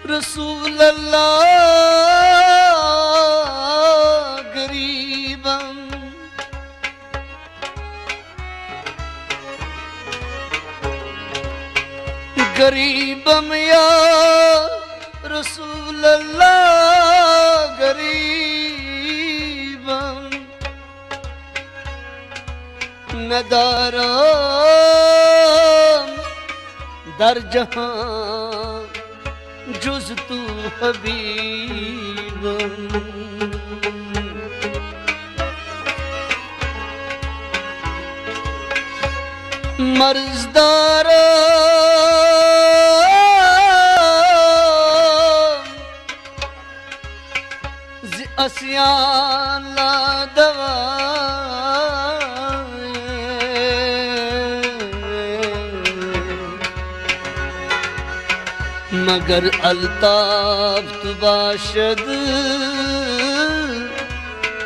रसूल अल्लाह गरीबम गरीबम या रसूल अल्लाह गरीबम नदाराम दर जहां जुज तू हबीबम मर्जदारा असियान ला दवा मगर अल्ताफ तुबाशद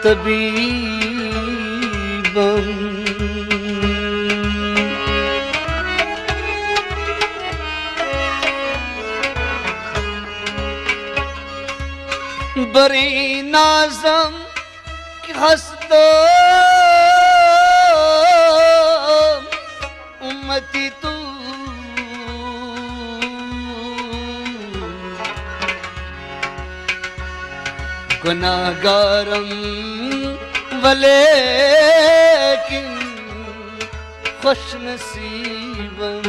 तबीबम बरी नाज़म की हस्तो उम्मती तू गुनाहगारम वलेकिन खुश नसीबम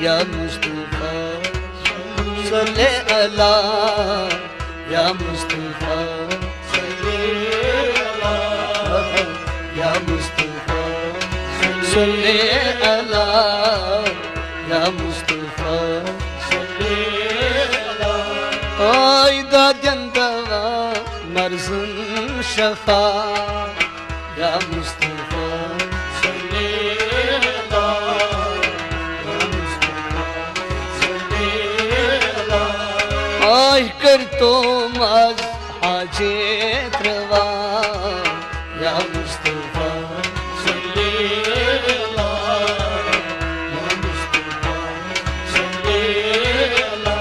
या मुस्तफा सल्ले अला या मुस्तफा सल्ले अला या मुस्तफा सल्ले अला या मुस्तफा सल्ले अला आइदा जंदवा मर्ज़ुन शफा या मुस्तफा सल्ले अला कर तो मज हाजेत रवा या मुस्तफा सल्ले अला या मुस्तफा सल्ले अला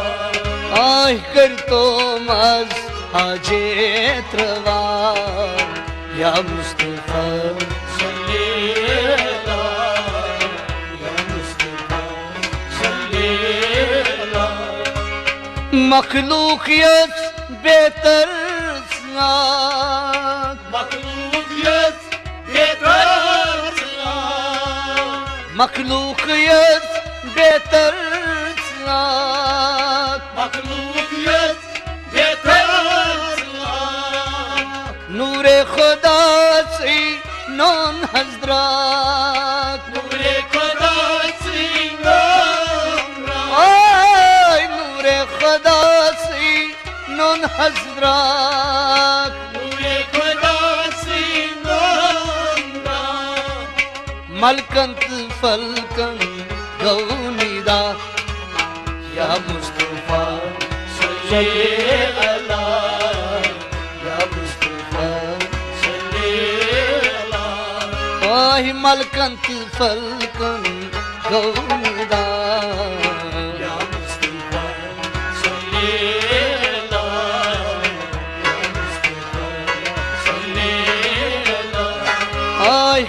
आह कर तो मज हाजेत रवा या मुस्तफा सल्ले अला या मुस्तफा सल्ले अला मखलूकियत बेहतर मखलूकियत बेहतर मखलूकियत बेहतर मखलूकियत बेहतर नूरे खुदा से नौन हज़रात नूरे खुदा से खुदा सी नून हज़रात नूरे खुदा सी नून मलकंत फलकन गौनीदा या मुस्तफा सल्ले अला या मुस्तफा सल्ले अला वाहि मलकंत फलकन गौनीदा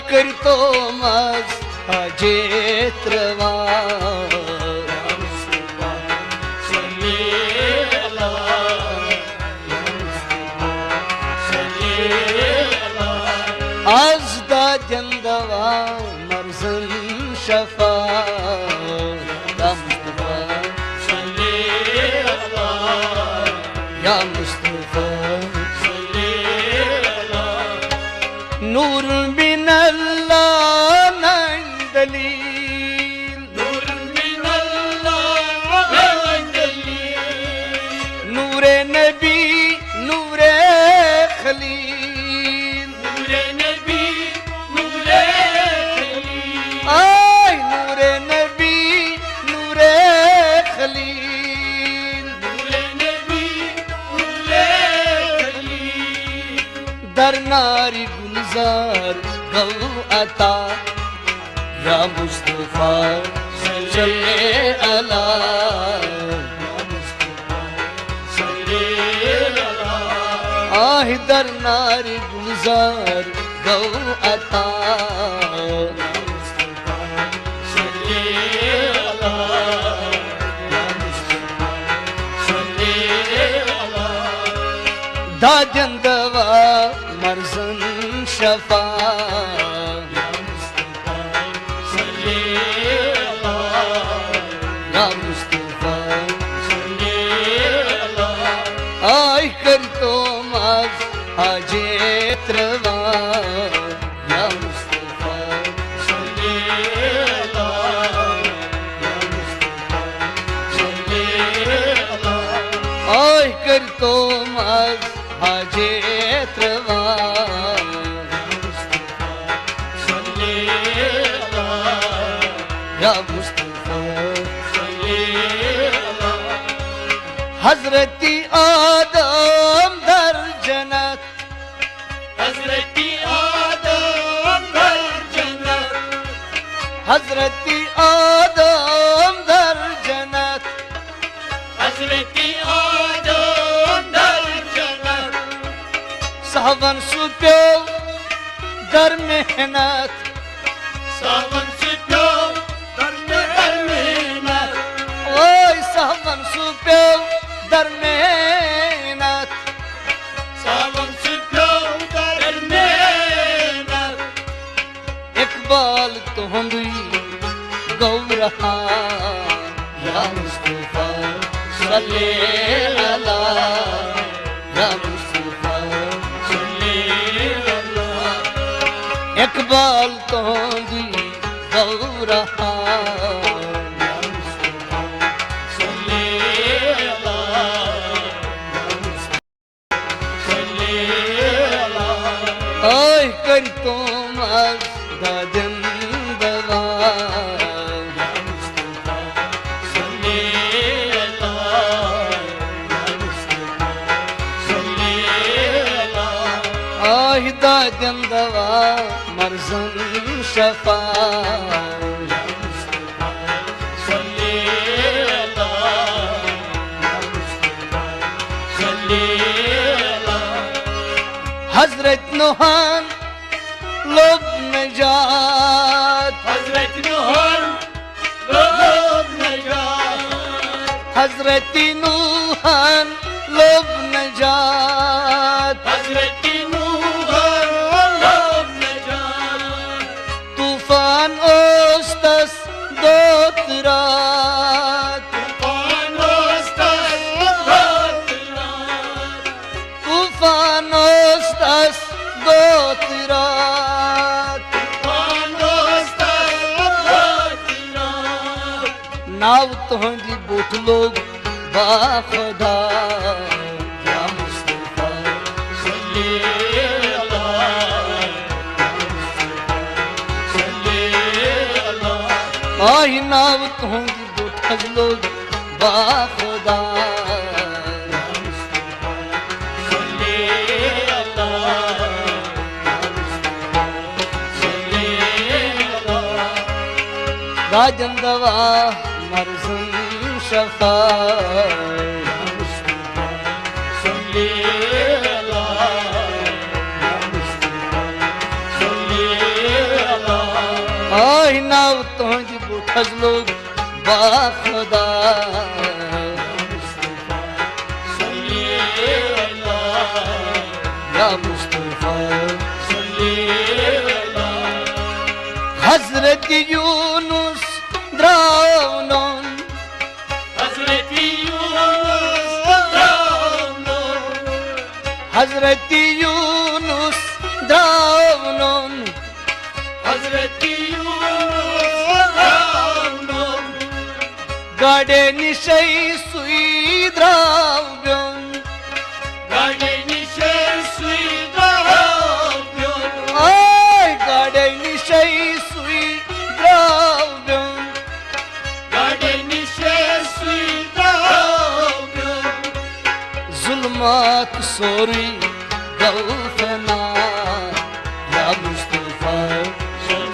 कर तो मज हाजेत रवा या मुस्तफा सल्ले अला या मुस्तफा सल्ले अला अज़दा जंदवा मर्ज़ुन शफा या मुस्तफा सल्ले अला या मुस्तफा सल्ले अला नूर दलील नूर मिन अल्लाह दलील नूरे नबी नूरे खलील नूरे नबी नूरे खलील आय नूरे नबी नूरे खलील नूरे नबी नूरे खलील दर नारी गुलजार गौ अता या मुस्तफा सल्ले अला آه در ناری گلزار گو عطا دادن دوا مرزن شفا یا مصطفی آی کر تو ماز حاجت روا یا مصطفی آی کر تو ماز حاجت روا یا مصطفی حضرتی آدم در جنت حضرتی آدم در جنت حضرتی آدم در جنت حضرتی آدم در جنت सावन सुप्यो در मेहनत सावन सुप्यो در मेहनत ओय सावन सुप्यो در मेहनत सावन सुप्यो در मेहनत इकबाल तुहंदी गौरहा या मुस्तफा सल्ले अला या मुस्तफा इकबाल तुहंदी गौरहा ओय कर तुम आज दादन दवा آه दादन दवा मर्जन शफा हजरत नूहान लोग नजात हजरत नूहन लोग नजात हजरत नूहान लोग नजात हजरत नूहन लोग नजात तूफान ओस्तस दोत रात तूफान ओस्तस दोत रात तूफान ओस्तस दोत रात तूफान ओस्तस दोत रात नाव तुहंदी बोट लोग बाखुदा या मुस्तफा सल्ली अला सल्ली अला आही नाव तुहंदी बोट लोग बाखुदा सल्ली अला सल्ली अला राजन दवा मर्जन शफा सल्ली अला सल्ली अला आही नाव तुहंदी बोट लोग बाखुदा सल्ली अला या मुस्तफा सल्ली अला हजरत यूनुस द्रावनन हजरत यूनुस द्रावनन हजरत यूनुस द्रावनन हजरत यूनुस द्रावनन गाडे निशै सुई द्राव्यन गाडे निशे सुई द्रावनन आय गाडे निशै सुई द्राव्यन गाडे निशे सुई द्रावनन जुल्मात सोरी गौफना या मुस्तफा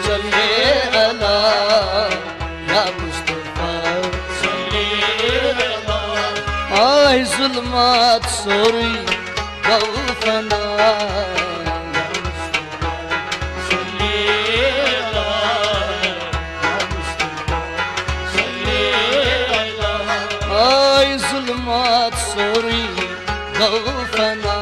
सल्ले अला या मुस्तफा सल्ली अला आय जुल्मात sorry गौफना ay zulmat sori gavfana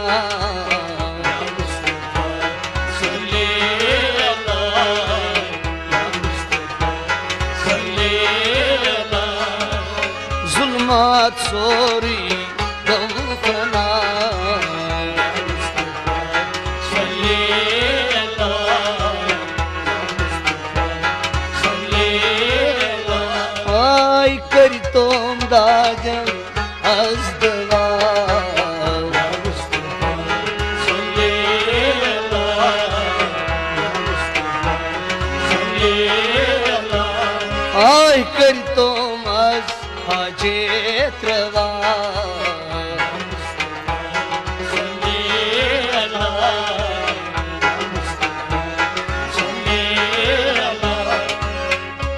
zulmat sori gavfana ay karitom dagen azdava ay karitom az hajetrava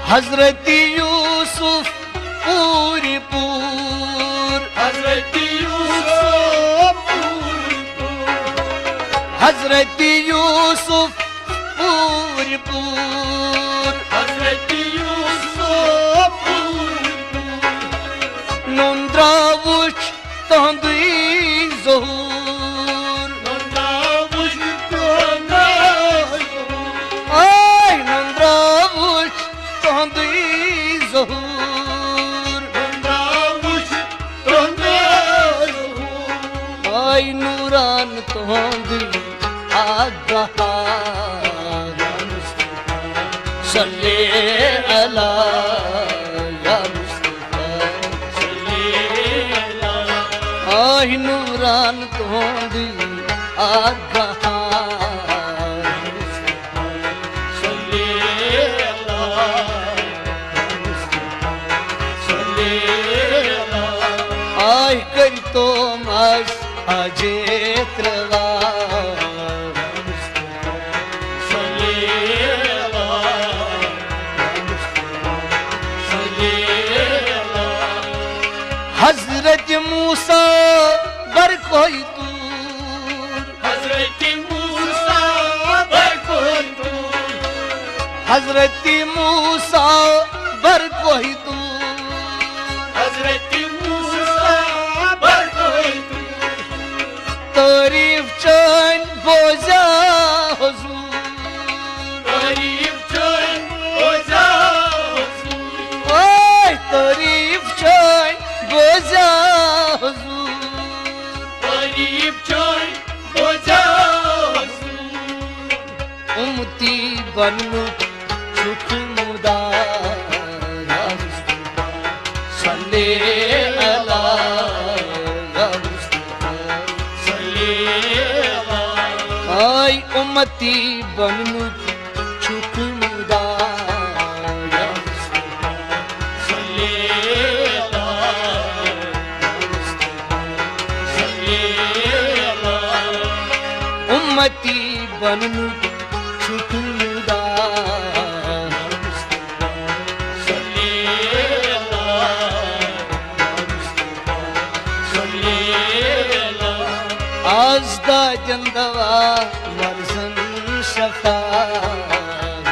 Hazreti Yusuf puri pur Hazreti Yusuf Hazreti Yusuf puri pur Hazreti Yusuf Nondravuç tandui zohur Ay nondravuç tandui zohur Ay nuran tandui agaha Salli ala ya Mustafa Ay nuran tandui agaha Ay karito mas ajetrava Hazret Musa bar koy tur Hazreti Musa bar koy tur Hazreti Musa bar koy tur Hazreti Musa bar koy tur Tarif chan boza huzur Tarif chan boza huzur Ay tarif chan boza huzur Tarif chan boza huzur Umti banu çukmuda ya Mustafa Salli ala ya Mustafa Ay ummati banu çukmuda ya Mustafa ummati banu çukmuda azda candava varsın şafa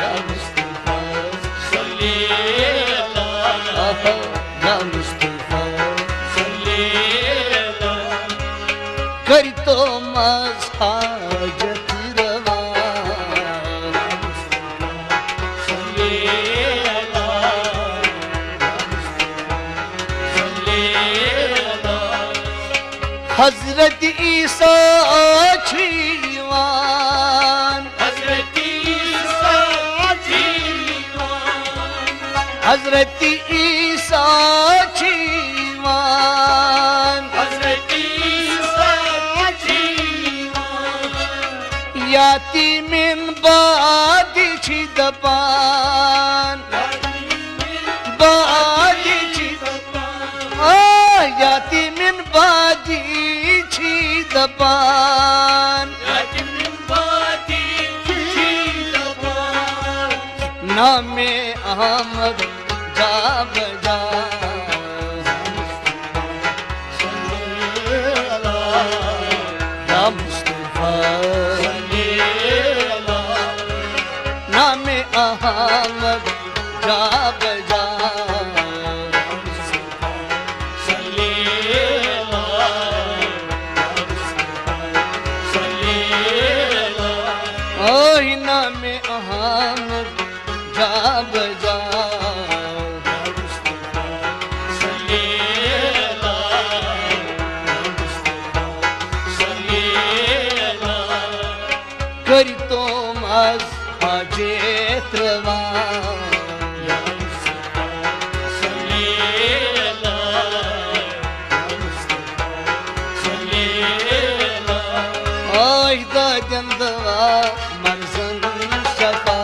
ya Mustafa ya Mustafa karito maz hacet rava Hazreti İsa çivan Hazreti İsa civan Hazreti İsa çivan Hazreti İsa civan Yatimin badi çidapan Badi çidapan Yatimin badi çidapan Yatimin badi çidapan Name Ahmad ja baja Ya नामे अहमद जा बजा ओही नामे अहमद जा बजा करीतो मज हाजेत्रवा ओय गजंदवा मर्जन शफा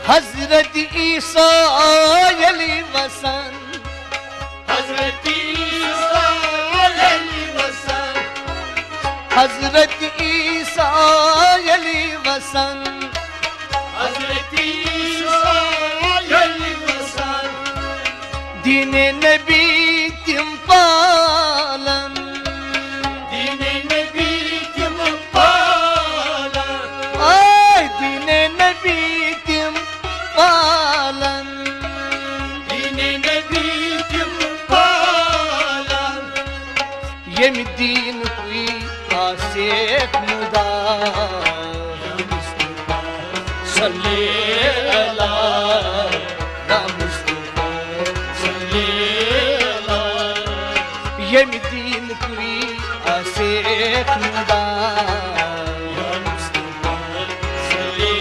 हजरत ईसा अली वसन हजरत ईसा अलैहि वसल्लम हजरत ईसा अली वसन हजरत ईसा अलैहि वसल्लम दीने नबी तिम पालन दीने नबी तिम पालन आय दीने नबी तिम पालन दीने नबी तिम पालन यम दीन हुई आसेक मुदा सल्ले अला या मुस्तफा सल्ले अला यम दीन हुई आसेक मुदा या मुस्तफा सल्ले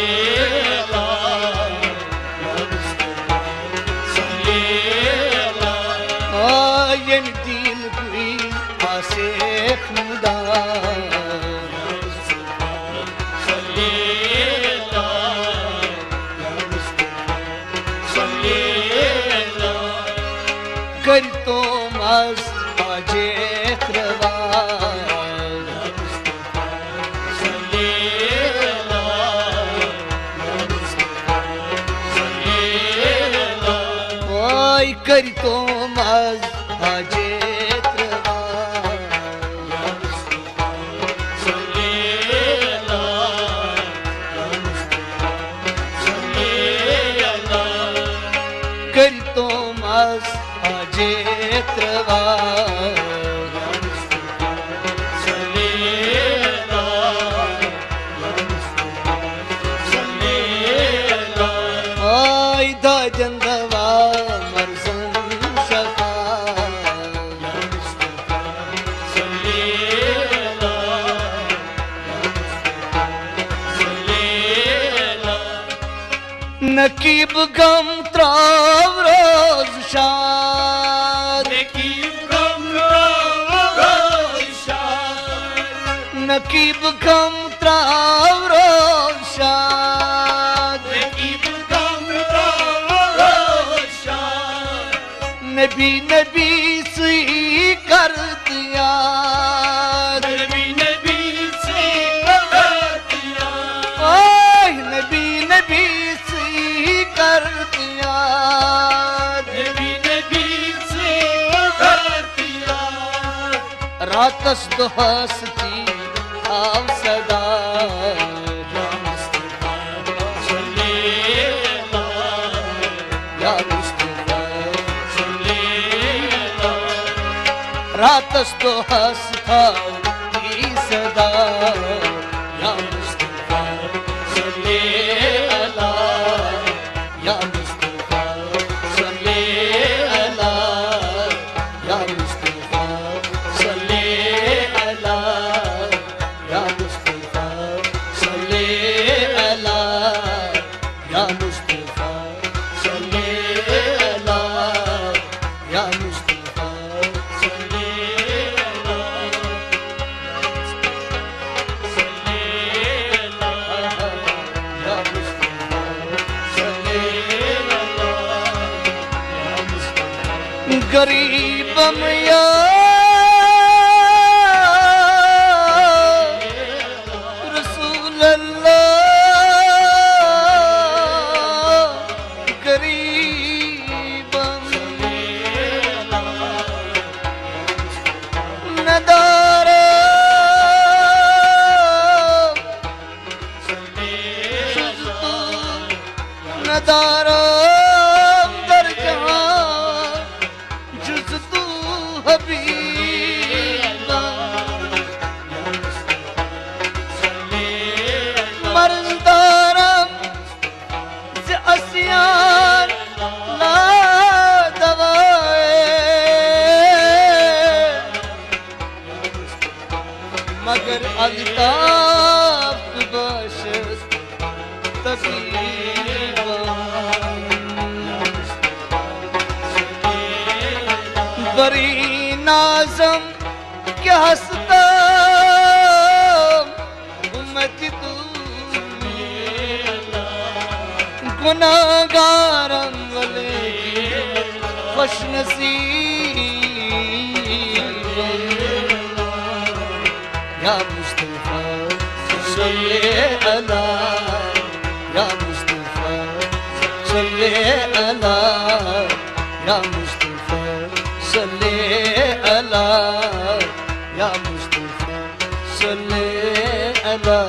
अला या मुस्तफा सल्ले अला यम दीन हुई आसेक मुदा या मुस्तफा सल्ले अला या मुस्तफा सल्ले अला करतो मज हाजेत्रवा या मुस्तफा सल्ले अला या मुस्तफा सल्ले अला ओय करतो मज हाजेत्रवा या मुस्तफा सल्ले अला या मुस्तफा सल्ले अला करतो मज हाजेत्रवा या मुस्तफा सल्ले अला या मुस्तफा सल्ले अला ओय दाजंदवा मर्जन शफा या मुस्तफा सल्ले अला या मुस्तफा सल्ले अला नकीब गम त्राव रोज शाद नकीब गम रोशाद नकीब गम त्राव रोज शाद नकीब गम रोशाद नबी नबी सी कर दिया नबी नबी से दिया ओय नबी नबी सी कर दिया नबी नबी से दिया रातस दोहस्ती आव सदा या मुस्तफा सल्ले अला या मुस्तफा सल्ले अला रातस दोहस्ता ई सदा या मुस्तफा सल्ले अला या मुस्तफा सल्ले अला या मुस्तफा सल्ले अला या मुस्तफा सल्ले अला या मुस्तफा सल्ले अला या मुस्तफा सल्ले अला सल्ले अला या मुस्तफा सल्ले अला या मुस्तफा गरीबम या रसूल अल्लाह नाज़म के हसता उम्मती तू गुनाहगारन वले खुश नसीब या मुस्तफा सल्ले अला या मुस्तफा सल्ले अला या मुस्तफा सल्ले अला या मुस्तफा सल्ले अला